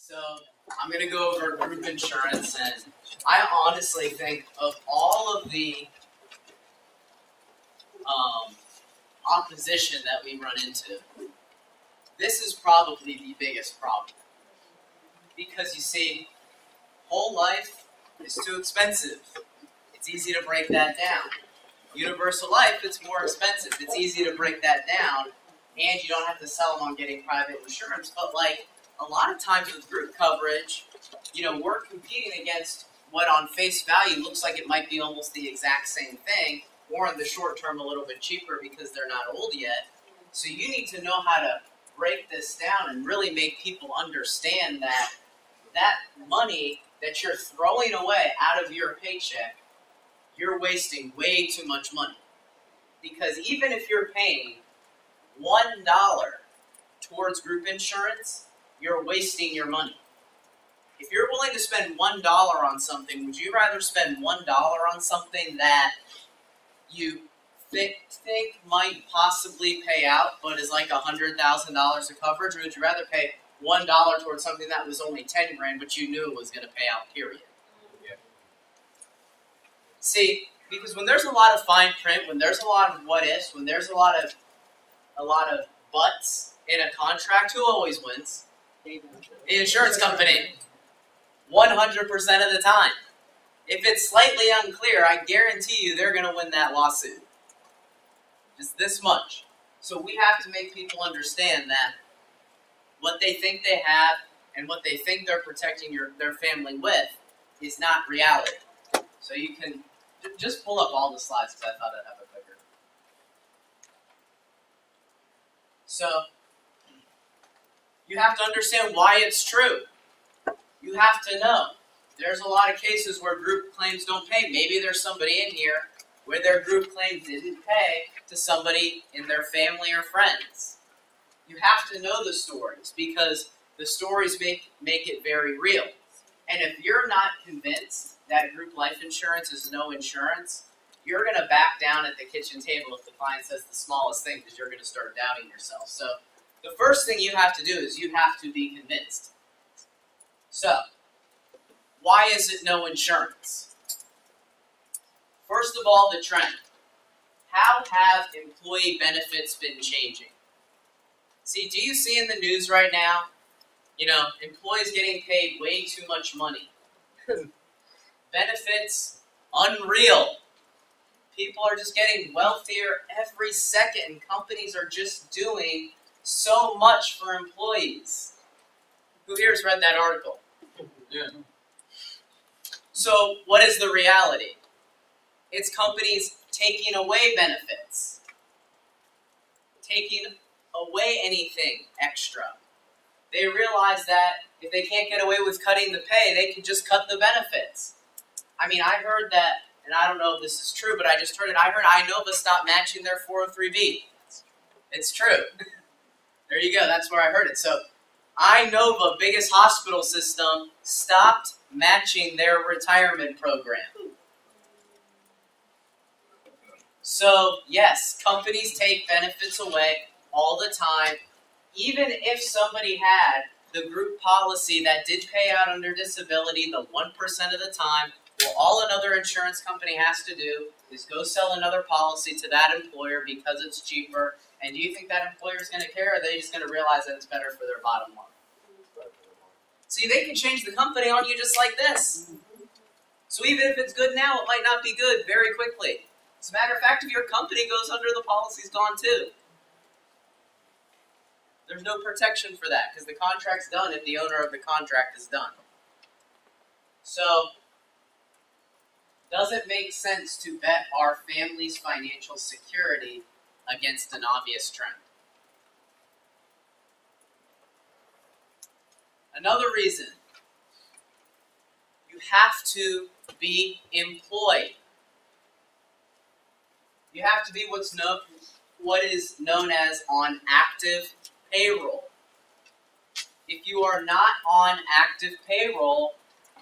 So I'm going to go over group insurance, and I honestly think of all of the opposition that we run into, this is probably the biggest problem. Because you see, whole life is too expensive. It's easy to break that down. Universal life, it's more expensive. It's easy to break that down, and you don't have to sell them on getting private insurance. But like a lot of times with group coverage, you know, we're competing against what on face value looks like it might be almost the exact same thing, or in the short term a little bit cheaper because they're not old yet. So you need to know how to break this down and really make people understand that that money that you're throwing away out of your paycheck, you're wasting way too much money. Because even if you're paying $1 towards group insurance, you're wasting your money. If you're willing to spend $1 on something, would you rather spend $1 on something that you think might possibly pay out, but is like $100,000 of coverage, or would you rather pay $1 towards something that was only 10 grand, but you knew it was going to pay out, period? Yeah. See, because when there's a lot of fine print, when there's a lot of what ifs, when there's a lot of buts in a contract, who always wins? The insurance company. 100% of the time. If it's slightly unclear, I guarantee you they're going to win that lawsuit. Just this much. So we have to make people understand that what they think they have and what they think they're protecting their family with is not reality. So you can just pull up all the slides because I thought I'd have it quicker. So you have to understand why it's true. You have to know. There's a lot of cases where group claims don't pay. Maybe there's somebody in here where their group claim didn't pay to somebody in their family or friends. You have to know the stories because the stories make it very real. And if you're not convinced that group life insurance is no insurance, you're going to back down at the kitchen table if the client says the smallest thing because you're going to start doubting yourself. So the first thing you have to do is you have to be convinced. So, why is it no insurance? First of all, the trend. How have employee benefits been changing? See, do you see in the news right now, you know, employees getting paid way too much money? Benefits, unreal. People are just getting wealthier every second, and companies are just doing so much for employees. Who here has read that article? Yeah. So, what is the reality? It's companies taking away benefits, taking away anything extra. They realize that if they can't get away with cutting the pay, they can just cut the benefits. I mean, I heard that, and I don't know if this is true, but I just heard it. I heard Inova stopped matching their 403B. It's true. There you go. That's where I heard it. So, Inova, biggest hospital system, stopped matching their retirement program. So, yes, companies take benefits away all the time. Even if somebody had the group policy that did pay out under disability the 1% of the time, well, all another insurance company has to do is go sell another policy to that employer because it's cheaper. And do you think that employer is going to care, or are they just going to realize that it's better for their bottom line? See, they can change the company on you just like this. So even if it's good now, it might not be good very quickly. As a matter of fact, if your company goes under, the policy's gone too. There's no protection for that because the contract's done if the owner of the contract is done. So, does it make sense to bet our family's financial security against an obvious trend? Another reason, you have to be employed. You have to be what is known as on active payroll. If you are not on active payroll,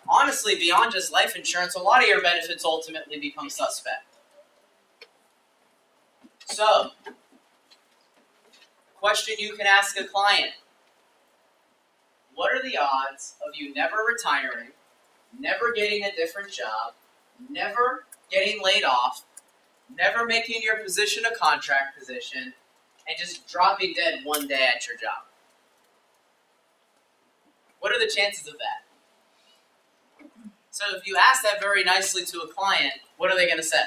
honestly, beyond just life insurance, a lot of your benefits ultimately become suspect. So, question you can ask a client. what are the odds of you never retiring, never getting a different job, never getting laid off, never making your position a contract position, and just dropping dead one day at your job? What are the chances of that? So if you ask that very nicely to a client, what are they going to say?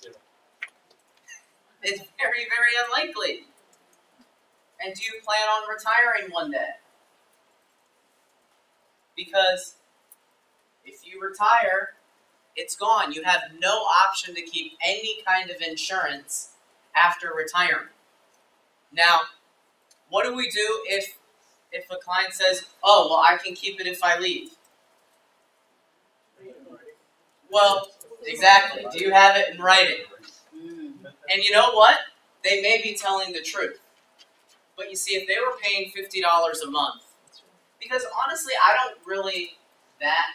0. It's very, very unlikely. And do you plan on retiring one day? Because if you retire, it's gone. You have no option to keep any kind of insurance after retirement. Now, what do we do if a client says, oh, well, I can keep it if I leave? Well, exactly. Do you have it in writing? And you know what? They may be telling the truth. But you see, if they were paying $50 a month, because honestly, I don't really that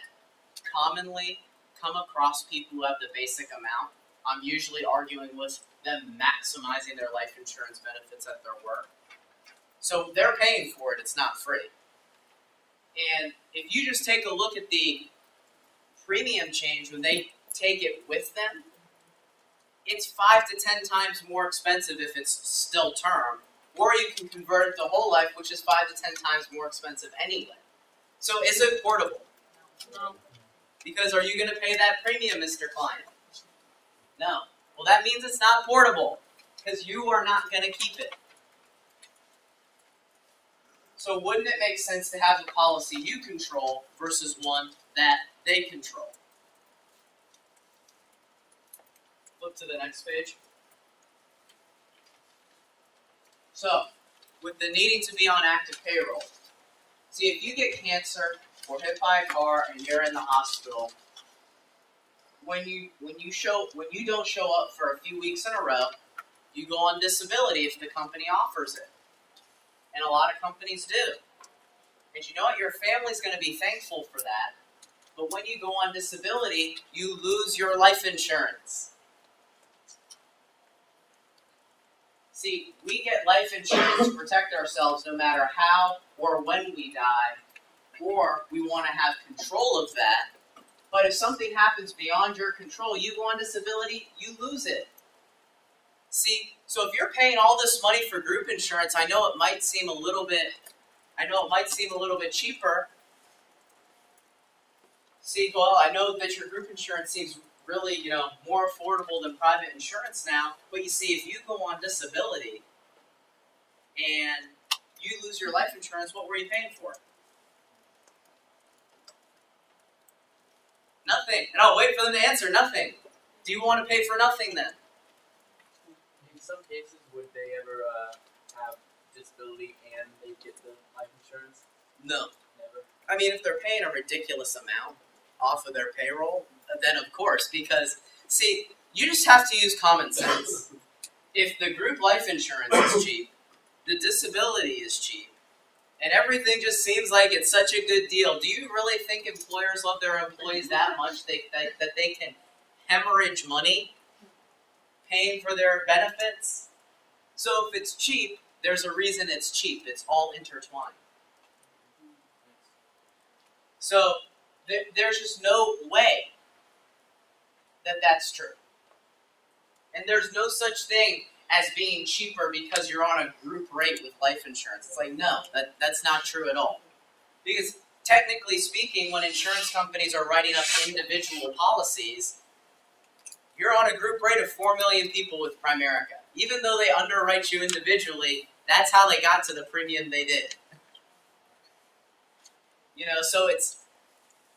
commonly come across people who have the basic amount. I'm usually arguing with them maximizing their life insurance benefits at their work. So they're paying for it. It's not free. And if you just take a look at the premium change when they take it with them, it's 5 to 10 times more expensive if it's still term, or you can convert it to whole life, which is 5 to 10 times more expensive anyway. So is it portable? No. Because are you going to pay that premium, Mr. Client? No. Well, that means it's not portable, because you are not going to keep it. So wouldn't it make sense to have a policy you control versus one that they control? Flip to the next page. So, with the needing to be on active payroll, see, if you get cancer or hit by a car and you're in the hospital, when you don't show up for a few weeks in a row, you go on disability if the company offers it. And a lot of companies do. And you know what? Your family's going to be thankful for that. But when you go on disability, you lose your life insurance. See, we get life insurance to protect ourselves no matter how or when we die, or we want to have control of that. But if something happens beyond your control, you go on disability, you lose it. See, so if you're paying all this money for group insurance, I know it might seem a little bit cheaper. See, well, I know that your group insurance seems really, more affordable than private insurance now. But you see, if you go on disability and you lose your life insurance, what were you paying for? Nothing. And I'll wait for them to answer. Nothing. Do you want to pay for nothing then? In some cases, would they ever have disability and they get the life insurance? No. Never. I mean, if they're paying a ridiculous amount off of their payroll, then of course, because, see, you just have to use common sense. If the group life insurance is cheap, the disability is cheap, and everything just seems like it's such a good deal, do you really think employers love their employees that much that they can hemorrhage money paying for their benefits? So if it's cheap, there's a reason it's cheap. It's all intertwined. So there's just no way that that's true. And there's no such thing as being cheaper because you're on a group rate with life insurance. It's like, no, that's not true at all. Because technically speaking, when insurance companies are writing up individual policies, you're on a group rate of 4 million people with Primerica. Even though they underwrite you individually, that's how they got to the premium they did.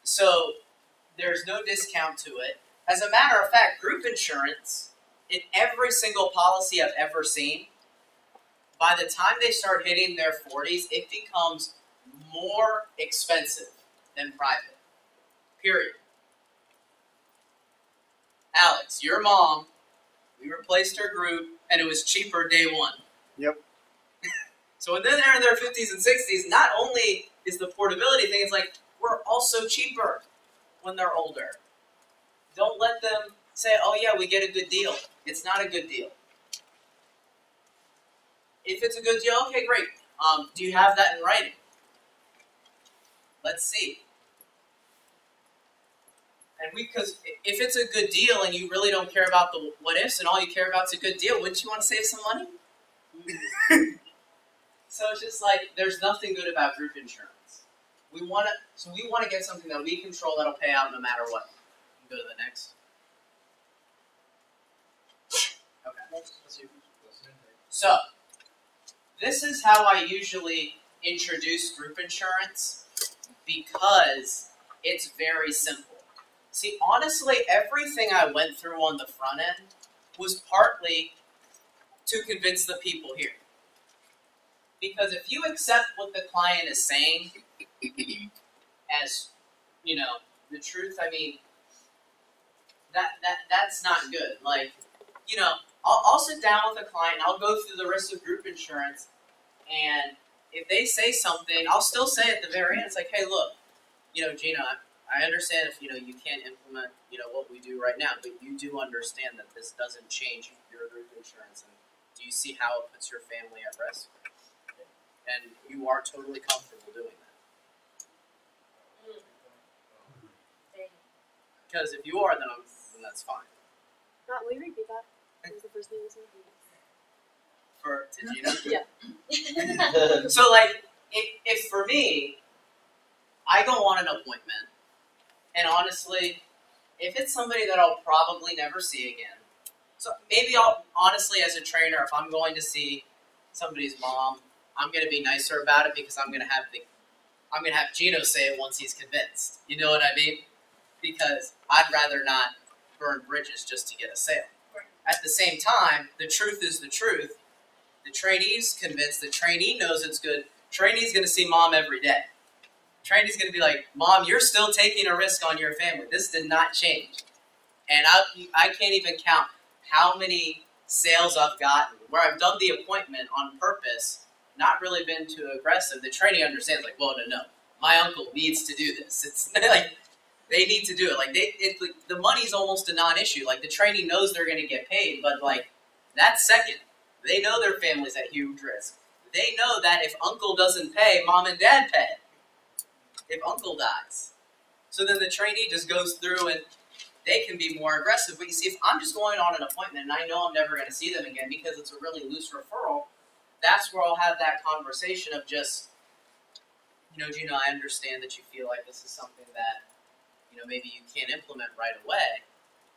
So there's no discount to it. As a matter of fact, group insurance, in every single policy I've ever seen, by the time they start hitting their 40s, it becomes more expensive than private. Period. Alex, your mom, we replaced her group, and it was cheaper day one. Yep. So when they're in their 50s and 60s, not only is the portability thing, it's like, we're also cheaper when they're older. Don't let them say, oh yeah, we get a good deal. It's not a good deal. If it's a good deal, okay, great. Do you have that in writing? let's see. And because if it's a good deal and you really don't care about the what ifs and all you care about is a good deal, wouldn't you want to save some money? So it's just like there's nothing good about group insurance. We want to get something that we control that'll pay out no matter what. Go to the next. Okay. So this is how I usually introduce group insurance because it's very simple. See, honestly, everything I went through on the front end was partly to convince the people here. Because if you accept what the client is saying as, you know, the truth, I mean, that's not good. Like, you know, I'll sit down with a client, and I'll go through the risks of group insurance, and if they say something, I'll still say at the very end, it's like, hey, look, you know, Gina, I understand if, you know, you can't implement, you know, what we do right now, but you do understand that this doesn't change your group insurance, and do you see how it puts your family at risk? And you are totally comfortable doing that. Because if you are, then that's fine. Will you repeat that? What was the first thing you said? To Gina? Yeah. So, like, if for me, I go on an appointment, and honestly, if it's somebody that I'll probably never see again, so maybe I'll, honestly, as a trainer, if I'm going to see somebody's mom, I'm going to be nicer about it because I'm going to have Gino say it once he's convinced. You know what I mean? Because I'd rather not burn bridges just to get a sale. At the same time, the truth is the truth. The trainee's convinced. The trainee knows it's good. Trainee's going to see mom every day. Trainee's going to be like, Mom, you're still taking a risk on your family. This did not change. And I can't even count how many sales I've gotten where I've done the appointment on purpose, not really been too aggressive. The trainee understands, like, well, no, my uncle needs to do this. It's like, they need to do it. Like, the money's almost a non-issue. Like, the trainee knows they're going to get paid, but, like, that second, they know their family's at huge risk. They know that if uncle doesn't pay, mom and dad pay. If uncle dies. So then the trainee just goes through and they can be more aggressive. But you see, if I'm just going on an appointment and I know I'm never going to see them again because it's a really loose referral, that's where I'll have that conversation of just, you know, Gina, I understand that you feel like this is something that, you know, maybe you can't implement right away.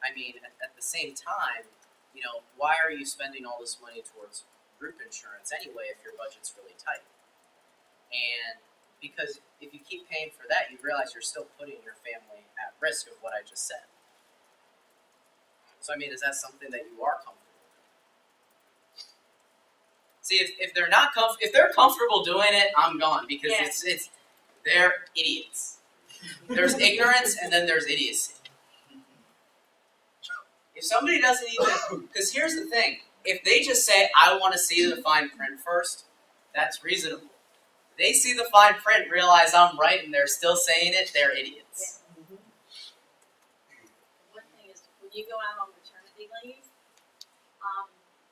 I mean, at the same time, you know, why are you spending all this money towards group insurance anyway if your budget's really tight? And because if you keep paying for that, you realize you're still putting your family at risk of what I just said. So, I mean, is that something that you are comfortable with? See, if they're not if they're comfortable doing it, I'm gone because they're idiots. There's ignorance and then there's idiocy. If somebody doesn't even, because here's the thing, if they just say, I want to see the fine print first, that's reasonable. They see the fine print, realize I'm right, and they're still saying it, they're idiots. Yeah. One thing is, when you go out on maternity leave,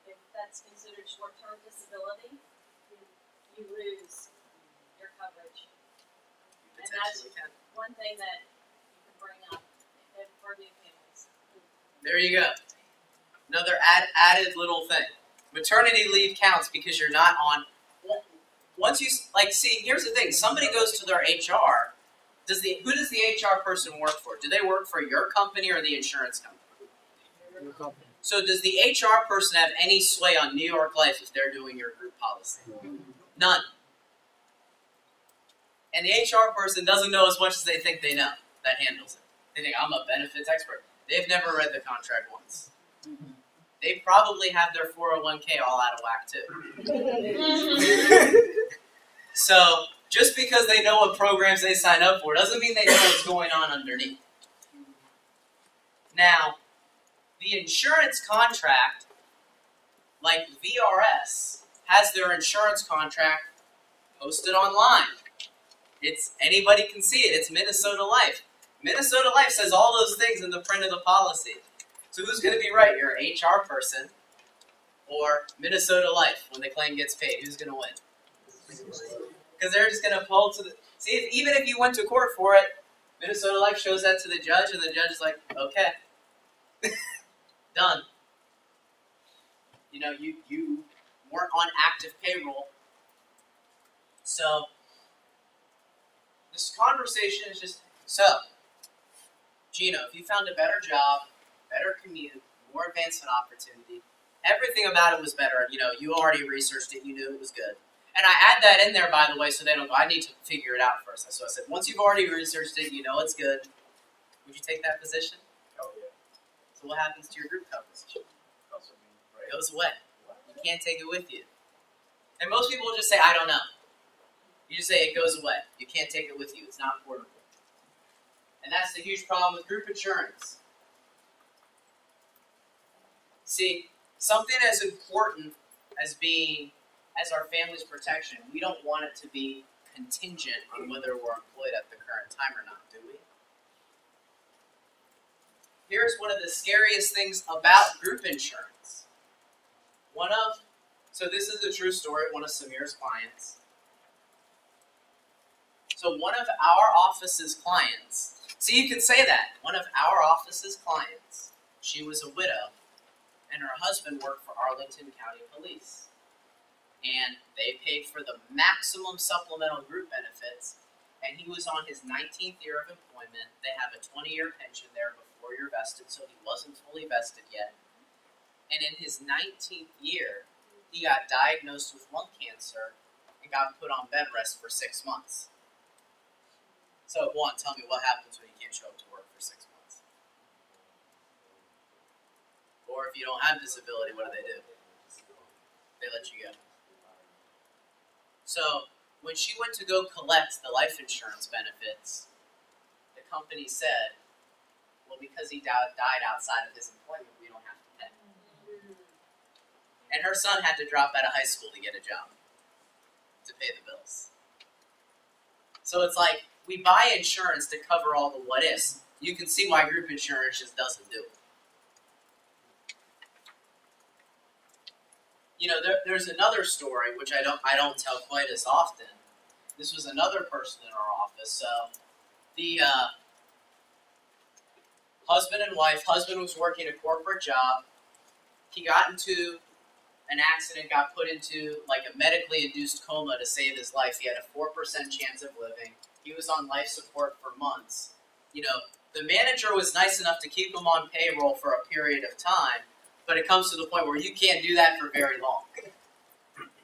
if that's considered short-term disability, you lose your coverage. And that's one thing that you can bring up for new families. There you go. Another added little thing. Maternity leave counts because you're not on. Once you see, here's the thing. Somebody goes to their HR. Who does the HR person work for? Do they work for your company or the insurance company? Your company. So does the HR person have any sway on New York Life if they're doing your group policy? None. And the HR person doesn't know as much as they think they know that handles it. They think, I'm a benefits expert. They've never read the contract once. They probably have their 401k all out of whack too. So just because they know what programs they sign up for doesn't mean they know what's going on underneath. Now, the insurance contract, like VRS, has their insurance contract posted online. Anybody can see it. It's Minnesota Life. Minnesota Life says all those things in the print of the policy. So who's going to be right? Your HR person or Minnesota Life when the claim gets paid? Who's going to win? Because they're just going to pull to the... See, even if you went to court for it, Minnesota Life shows that to the judge, and the judge is like, okay, done. You know, you weren't on active payroll. So, this conversation is just, so, Gino, if you found a better job, better commute, more advancement opportunity, everything about it was better. You know, you already researched it, you knew it was good. And I add that in there, by the way, so they don't go, I need to figure it out first. So I said, once you've already researched it, you know it's good, would you take that position? Oh, yeah. So what happens to your group position? Right. It goes away. You can't take it with you. And most people will just say, I don't know. You just say it goes away. You can't take it with you. It's not portable. And that's the huge problem with group insurance. See, something as important as our family's protection, we don't want it to be contingent on whether we're employed at the current time or not, do we? Here's one of the scariest things about group insurance. So this is a true story, one of Samir's clients. So one of our office's clients, so you can say that, one of our office's clients, she was a widow, and her husband worked for Arlington County Police. And they paid for the maximum supplemental group benefits, and he was on his 19th year of employment. They have a 20-year pension there before you're vested, so he wasn't fully vested yet. And in his 19th year, he got diagnosed with lung cancer and got put on bed rest for 6 months. So, one, tell me what happens when you can't show up to work for 6 months? Or if you don't have disability, what do? They let you go. So, when she went to go collect the life insurance benefits, the company said, well, because he died outside of his employment, we don't have to pay. And her son had to drop out of high school to get a job to pay the bills. So it's like, we buy insurance to cover all the what ifs. You can see why group insurance just doesn't do it. You know, there's another story which I don't tell quite as often. This was another person in our office. So the husband and wife. Husband was working a corporate job. He got into an accident, got put into like a medically induced coma to save his life. He had a 4% chance of living. He was on life support for months. You know, the manager was nice enough to keep him on payroll for a period of time. But it comes to the point where you can't do that for very long.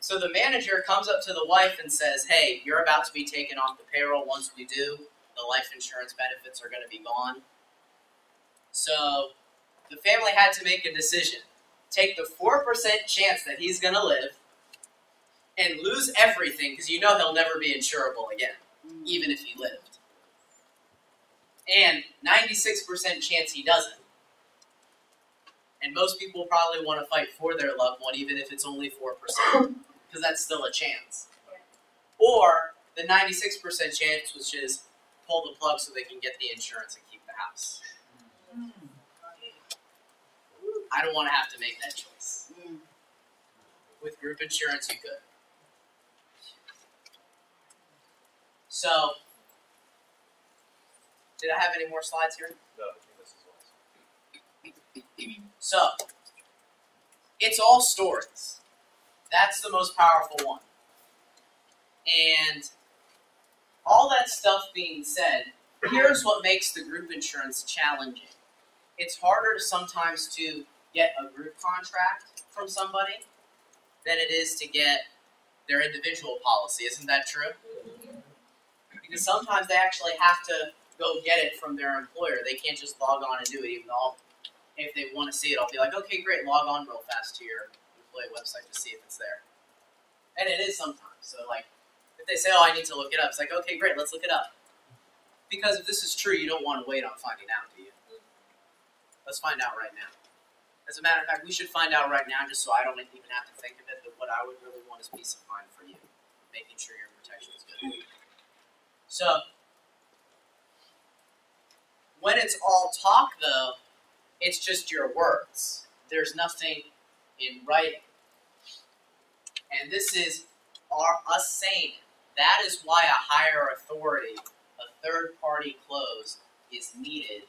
So the manager comes up to the wife and says, hey, you're about to be taken off the payroll. Once we do, the life insurance benefits are going to be gone. So the family had to make a decision. Take the 4% chance that he's going to live and lose everything because you know he'll never be insurable again, even if he lived. And 96% chance he doesn't. And most people probably want to fight for their loved one, even if it's only 4%, because that's still a chance. Or the 96% chance, which is pull the plug so they can get the insurance and keep the house. I don't want to have to make that choice. With group insurance, you could. So, did I have any more slides here? No, I think this is awesome. So, it's all stories. That's the most powerful one. And all that stuff being said, here's what makes the group insurance challenging. It's harder sometimes to get a group contract from somebody than it is to get their individual policy. Isn't that true? Because sometimes they actually have to go get it from their employer. They can't just log on and do it, even though if they want to see it, I'll be like, okay, great, log on real fast to your employee website to see if it's there. And it is sometimes. So, like, if they say, oh, I need to look it up, it's like, okay, great, let's look it up. Because if this is true, you don't want to wait on finding out, do you? Let's find out right now. As a matter of fact, we should find out right now just so I don't even have to think of it, but what I would really want is peace of mind for you, making sure your protection is good. So, when it's all talk, though, it's just your words. There's nothing in writing. And this is us saying That is why a higher authority, a third-party close, is needed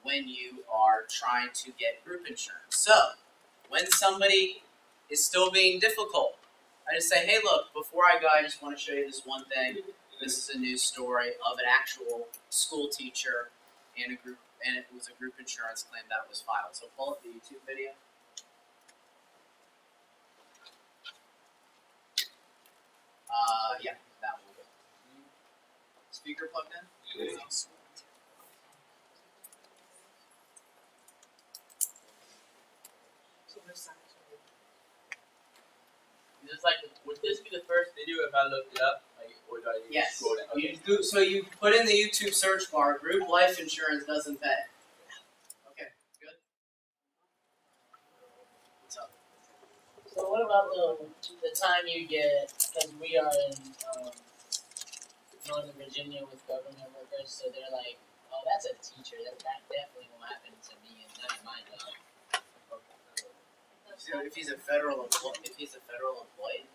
when you are trying to get group insurance. So, when somebody is still being difficult, I just say, hey, look, before I go, I just want to show you this one thing. This is a news story of an actual school teacher and a group, and it was a group insurance claim that was filed. So pull up the YouTube video. Yeah, that one. Speaker plugged in? Just like, would this be the first video if I looked it up? Like, or do I need Yes. to scroll down? Okay. So you put in the YouTube search bar, group life insurance doesn't pay. Okay, good. What's up? So what about the time you get, because we are in Northern Virginia with government workers, so they're like, oh, that's a teacher, that definitely won't happen to me, and that's my job. So if he's a federal employee,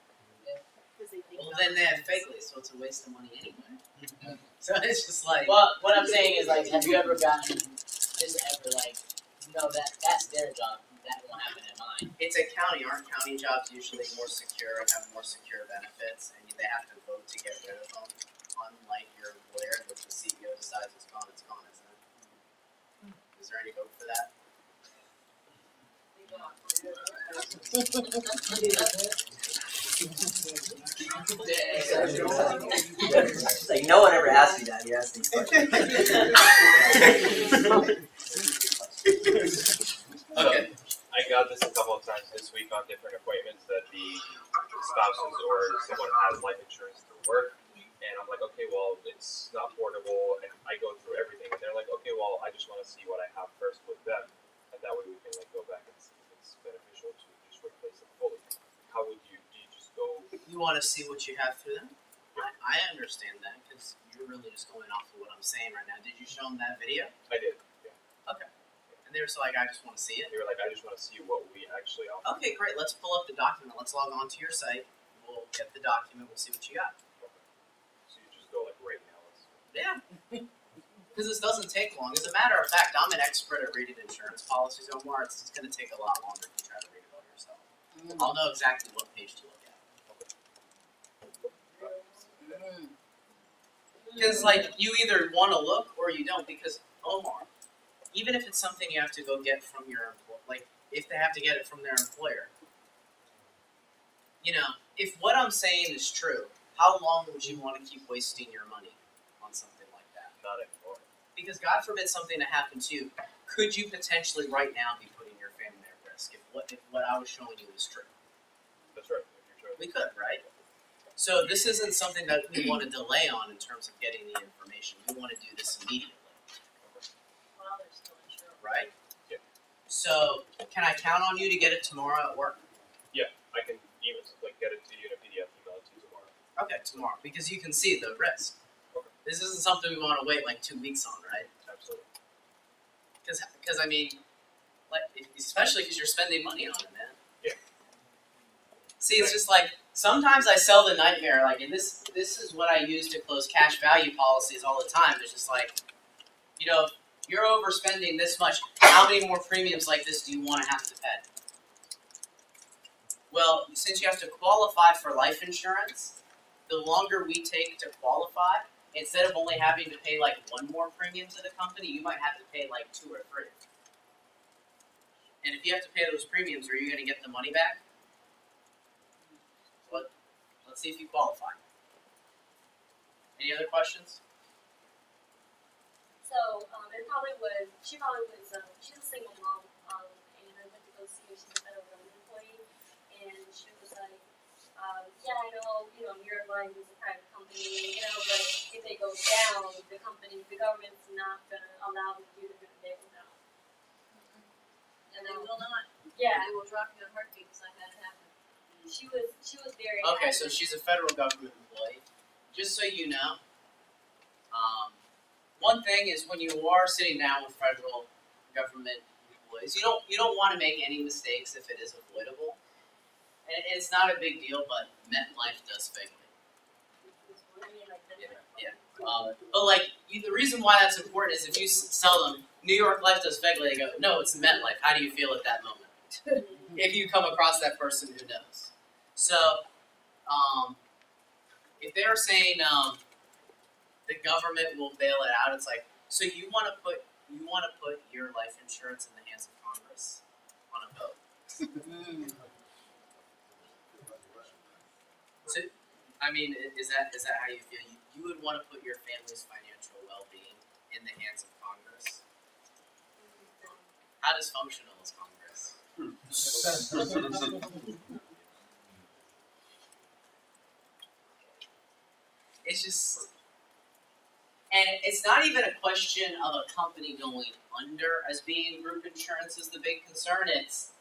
well then they have fake leave, so it's a waste of money anyway. So it's just like. Well, what I'm saying is, like, have you ever gotten just ever like, no, that's their job, that won't happen in mine. It's a county. Aren't county jobs usually more secure and have more secure benefits, and they have to vote to get rid of them? Unlike your employer, which the CEO decides it's gone, isn't it? Is there any hope for that? She's like, no one ever asked you that. You asked these questions. Okay. I got this a couple of times this week on different appointments that the spouses or someone has life insurance through work, and I'm like, okay, well, it's not portable, and I go through everything, and they're like, okay, well, I just want to see what I have first with them, and that way we can like go back and see if it's beneficial to just replace it fully. How would you? Do you just go? You want to see what you have through them? I understand that because you're really just going off of what I'm saying right now. Did you show them that video? I did. Yeah. Okay. And they were so like, I just want to see it. They were like, I just want to see what we actually offer. Okay, great. Let's pull up the document. Let's log on to your site. We'll get the document. We'll see what you got. So you just go like right now. Yeah. Because this doesn't take long. As a matter of fact, I'm an expert at reading insurance policies, Omar. It's going to take a lot longer if you try to read it all yourself. I'll know exactly what page to look at. Because, like, you either want to look or you don't. Because, Omar, even if it's something you have to go get from your employer, like, if they have to get it from their employer, you know, if what I'm saying is true, how long would you want to keep wasting your money on something like that? Not anymore. Because God forbid something to happen to you, could you potentially right now be putting your family at risk if what I was showing you is true? That's right. If you're We could, right? So this isn't something that we want to delay on in terms of getting the information. We want to do this immediately, While they're still insured. right? Yeah. So can I count on you to get it tomorrow at work? I can even like get it to you in a PDF, email it to you tomorrow. Okay, tomorrow, because you can see the risk. Okay. This isn't something we want to wait like 2 weeks on, right? Absolutely. Because I mean, like, especially because you're spending money on it, man. Yeah. See, it's just like sometimes I sell the nightmare, like, and this is what I use to close cash value policies all the time. It's just like, you know, you're overspending this much. How many more premiums like this do you want to have to pay? Well, since you have to qualify for life insurance, the longer we take to qualify, instead of only having to pay like one more premium to the company, you might have to pay like 2 or 3. And if you have to pay those premiums, are you going to get the money back? Let's see if you qualify. Any other questions? So, she probably was, she's a single mom, and I went to go see her, she's a federal government employee, and she was like, yeah, I know, your line is a private company, but if they go down, the government's not gonna allow them to do it, they will not. And they will not. Yeah, They will drop you in a heartbeat, because I've had it happen. she was very Okay, so she's a federal government employee. Just so you know, one thing is when you are sitting down with federal government employees, you don't want to make any mistakes if it is avoidable. And it's not a big deal, but MetLife does fake leave. But like, the reason why that's important is if you sell them, New York Life does Fegley, they go, no, it's MetLife. How do you feel at that moment? If you come across that person who knows. So, if they're saying the government will bail it out, it's like, so you want to put your life insurance in the hands of Congress on a vote. So, I mean, is that how you feel? You would want to put your family's financial well-being in the hands of Congress? How dysfunctional is Congress? It's just, and it's not even a question of a company going under as being group insurance is the big concern. It's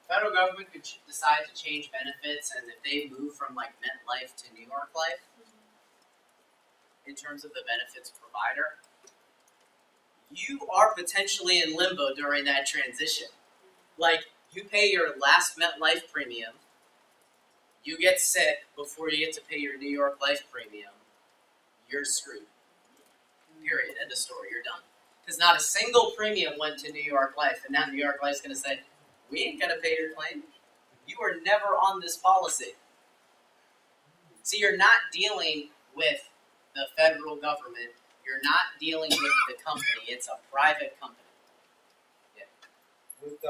federal government could decide to change benefits, and if they move from like MetLife to New York Life, in terms of the benefits provider, you are potentially in limbo during that transition. Like, you pay your last MetLife premium, you get sick before you get to pay your New York Life premium, you're screwed. Period. End of story. You're done. Because not a single premium went to New York Life, and now New York Life's going to say, we ain't going to pay your claim. You were never on this policy. See, you're not dealing with the federal government. You're not dealing with the company. It's a private company. Yeah. With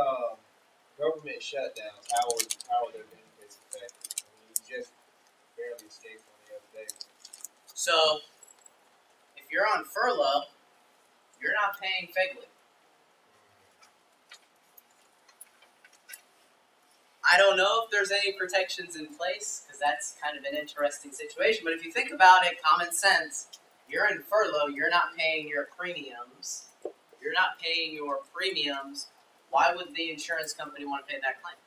government shutdowns, how are their benefits affected? I mean, you just barely escaped one the other day. So, if you're on furlough, you're not paying Fegley. I don't know if there's any protections in place, because that's kind of an interesting situation. But if you think about it, common sense, you're in furlough, you're not paying your premiums. You're not paying your premiums. Why would the insurance company want to pay that claim?